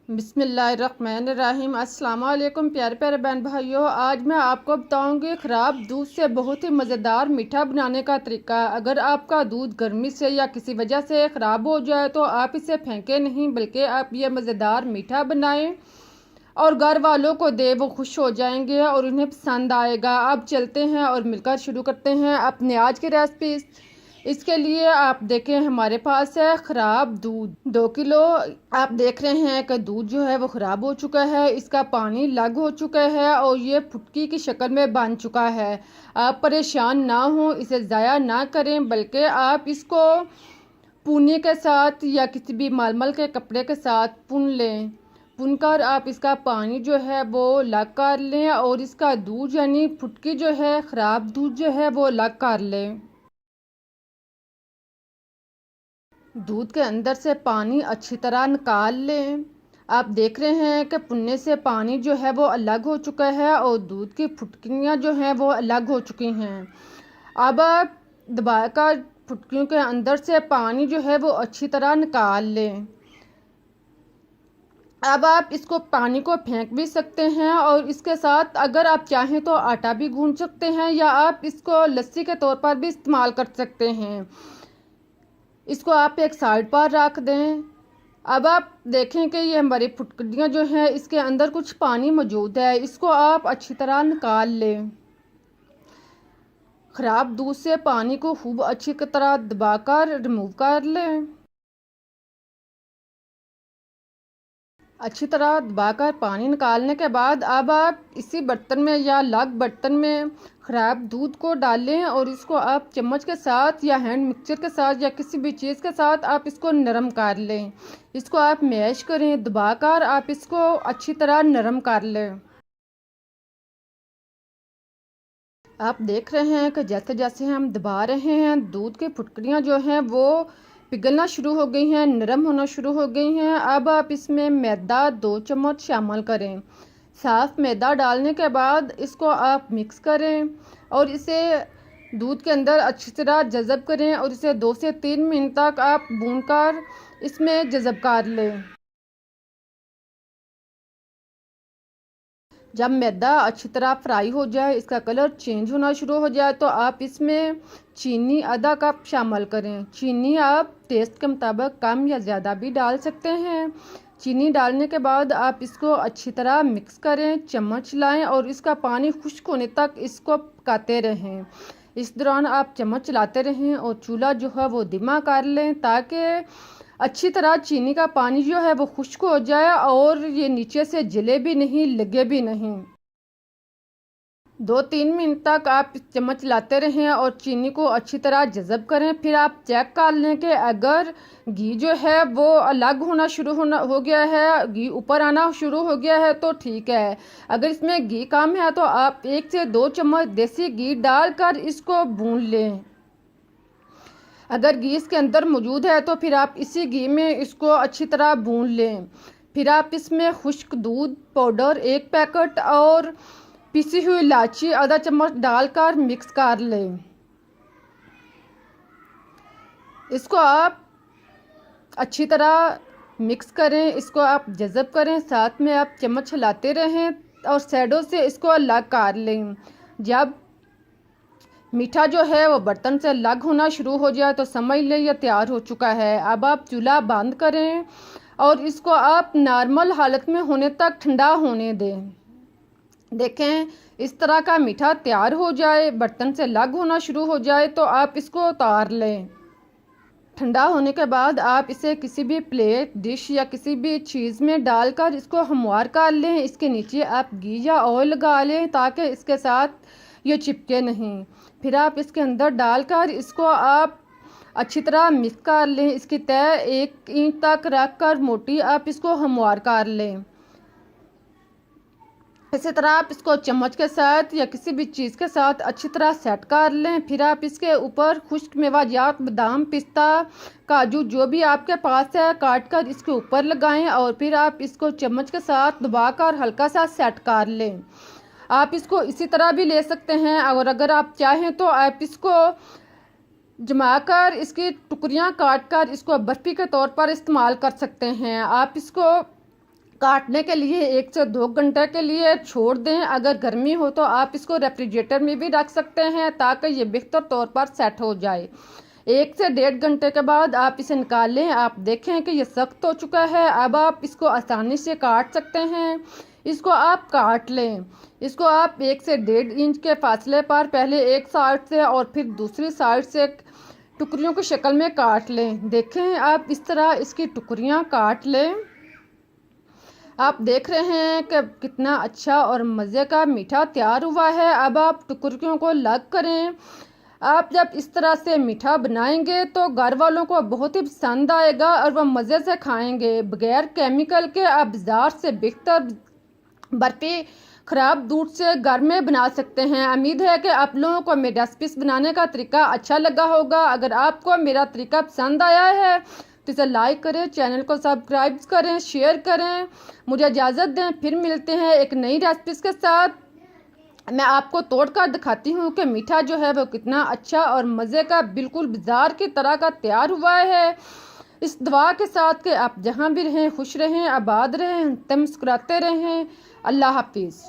बिस्मिल्लाहिर्रहमानिर्रहीम। अस्सलाम वालेकुम प्यारे प्यारे बहन भाइयों, आज मैं आपको बताऊंगी ख़राब दूध से बहुत ही मज़ेदार मीठा बनाने का तरीका। अगर आपका दूध गर्मी से या किसी वजह से ख़राब हो जाए तो आप इसे फेंकें नहीं, बल्कि आप ये मज़ेदार मीठा बनाएं और घर वालों को दे, वो खुश हो जाएंगे और उन्हें पसंद आएगा। अब चलते हैं और मिलकर शुरू करते हैं अपने आज की रेसिपी। इसके लिए आप देखें, हमारे पास है ख़राब दूध 2 किलो। आप देख रहे हैं कि दूध जो है वो ख़राब हो चुका है, इसका पानी लग हो चुका है और ये फुटकी की शक्ल में बन चुका है। आप परेशान ना हो, इसे ज़ाया ना करें, बल्कि आप इसको पुने के साथ या किसी भी मलमल के कपड़े के साथ पुन लें। पुनकर आप इसका पानी जो है वो अलग कर लें और इसका दूध यानी फुटकी जो है, ख़राब दूध जो है वो अलग कर लें। दूध के अंदर से पानी अच्छी तरह निकाल लें। आप देख रहे हैं कि पुन्ने से पानी जो है वो अलग हो चुका है और दूध की फुटकियाँ जो हैं वो अलग हो चुकी हैं। अब आप दबाकर फुटकियों के अंदर से पानी जो है वो अच्छी तरह निकाल लें। अब आप इसको पानी को फेंक भी सकते हैं और इसके साथ अगर आप चाहें तो आटा भी गूंथ सकते हैं या आप इसको लस्सी के तौर पर भी इस्तेमाल कर सकते हैं। इसको आप एक साइड पर रख दें। अब आप देखें कि ये हमारी फुटकियाँ जो हैं इसके अंदर कुछ पानी मौजूद है, इसको आप अच्छी तरह निकाल लें। ख़राब दूध से पानी को खूब अच्छी तरह दबाकर रिमूव कर लें। अच्छी तरह दबाकर पानी निकालने के बाद अब आप इसी बर्तन में या अलग बर्तन में ख़राब दूध को डालें और इसको आप चम्मच के साथ या हैंड मिक्सचर के साथ या किसी भी चीज़ के साथ आप इसको नरम कर लें। इसको आप मैश करें, दबाकर आप इसको अच्छी तरह नरम कर लें। आप देख रहे हैं कि जैसे जैसे हम दबा रहे हैं दूध की फुटकरियाँ जो हैं वो पिघलना शुरू हो गई हैं, नरम होना शुरू हो गई हैं। अब आप इसमें मैदा 2 चम्मच शामिल करें। साफ़ मैदा डालने के बाद इसको आप मिक्स करें और इसे दूध के अंदर अच्छी तरह जज़ब करें और इसे 2 से 3 मिनट तक आप भूनकर इसमें जज़ब कर लें। जब मैदा अच्छी तरह फ्राई हो जाए, इसका कलर चेंज होना शुरू हो जाए, तो आप इसमें चीनी आधा कप शामिल करें। चीनी आप टेस्ट के मुताबिक कम या ज़्यादा भी डाल सकते हैं। चीनी डालने के बाद आप इसको अच्छी तरह मिक्स करें, चम्मच लाएं और इसका पानी खुश्क होने तक इसको पकाते रहें। इस दौरान आप चम्मच चलाते रहें और चूल्हा जो है वो धीमा कर लें ताकि अच्छी तरह चीनी का पानी जो है वो खुश्क हो जाए और ये नीचे से जले भी नहीं, लगे भी नहीं। 2-3 मिनट तक आप चम्मच लाते रहें और चीनी को अच्छी तरह जज़ब करें। फिर आप चेक कर लें कि अगर घी जो है वो अलग होना शुरू हो गया है, घी ऊपर आना शुरू हो गया है तो ठीक है। अगर इसमें घी कम है तो आप 1 से 2 चम्मच देसी घी डालकर इसको भून लें। अगर घी इसके अंदर मौजूद है तो फिर आप इसी घी में इसको अच्छी तरह भून लें। फिर आप इसमें खुश्क दूध पाउडर 1 पैकेट और पिसी हुई इलायची आधा चम्मच डालकर मिक्स कर लें। इसको आप अच्छी तरह मिक्स करें, इसको आप जज़ब करें, साथ में आप चम्मच हिलाते रहें और साइडों से इसको अलग कर लें। जब मीठा जो है वो बर्तन से अलग होना शुरू हो जाए तो समझ लें यह तैयार हो चुका है। अब आप चूल्हा बंद करें और इसको आप नॉर्मल हालत में होने तक ठंडा होने दें। देखें, इस तरह का मीठा तैयार हो जाए, बर्तन से अलग होना शुरू हो जाए तो आप इसको उतार लें। ठंडा होने के बाद आप इसे किसी भी प्लेट, डिश या किसी भी चीज़ में डालकर इसको हमवार कर लें। इसके नीचे आप घी या ऑयल लगा लें ताकि इसके साथ ये चिपके नहीं। फिर आप इसके अंदर डालकर इसको आप अच्छी तरह मिक्स कर लें। इसकी तह 1 इंच तक रख कर मोटी आप इसको हमवार कर लें। इसी तरह आप इसको चम्मच के साथ या किसी भी चीज़ के साथ अच्छी तरह सेट कर लें। फिर आप इसके ऊपर खुश्क मेवाजात, बादाम, पिस्ता, काजू जो भी आपके पास है काट कर इसके ऊपर लगाएं और फिर आप इसको चम्मच के साथ दबाकर हल्का सा सेट कर लें। आप इसको इसी तरह भी ले सकते हैं और अगर आप चाहें तो आप इसको जमाकर इसकी टुकड़ियाँ काट कर इसको बर्फ़ी के तौर पर इस्तेमाल कर सकते हैं। आप इसको काटने के लिए 1 से 2 घंटे के लिए छोड़ दें। अगर गर्मी हो तो आप इसको रेफ्रिजरेटर में भी रख सकते हैं ताकि ये बेहतर तौर पर सेट हो जाए। 1 से 1.5 घंटे के बाद आप इसे निकालें। आप देखें कि ये सख्त हो चुका है। अब आप इसको आसानी से काट सकते हैं। इसको आप काट लें। इसको आप 1 से 1.5 इंच के फासले पर पहले एक साइड से और फिर दूसरी साइड से टुकड़ियों की शक्ल में काट लें। देखें आप इस तरह इसकी टुकड़ियाँ काट लें। आप देख रहे हैं कि कितना अच्छा और मज़े का मीठा तैयार हुआ है। अब आप टुकड़ियों को अलग करें। आप जब इस तरह से मीठा बनाएंगे तो घर वालों को बहुत ही पसंद आएगा और वह मज़े से खाएंगे। बगैर केमिकल के आप बाज़ार से बेहतर बर्फ़ी ख़राब दूध से घर में बना सकते हैं। उम्मीद है कि आप लोगों को मेरी रेसिपीज़ बनाने का तरीका अच्छा लगा होगा। अगर आपको मेरा तरीका पसंद आया है तो इसे लाइक करें, चैनल को सब्सक्राइब करें, शेयर करें। मुझे इजाज़त दें, फिर मिलते हैं एक नई रेसिपीज़ के साथ। मैं आपको तोड़ कर दिखाती हूँ कि मीठा जो है वो कितना अच्छा और मज़े का बिल्कुल बाज़ार की तरह का तैयार हुआ है। इस दुआ के साथ कि आप जहाँ भी रहें खुश रहें, आबाद रहें, मुस्कुराते रहें। अल्लाह हाफिज़।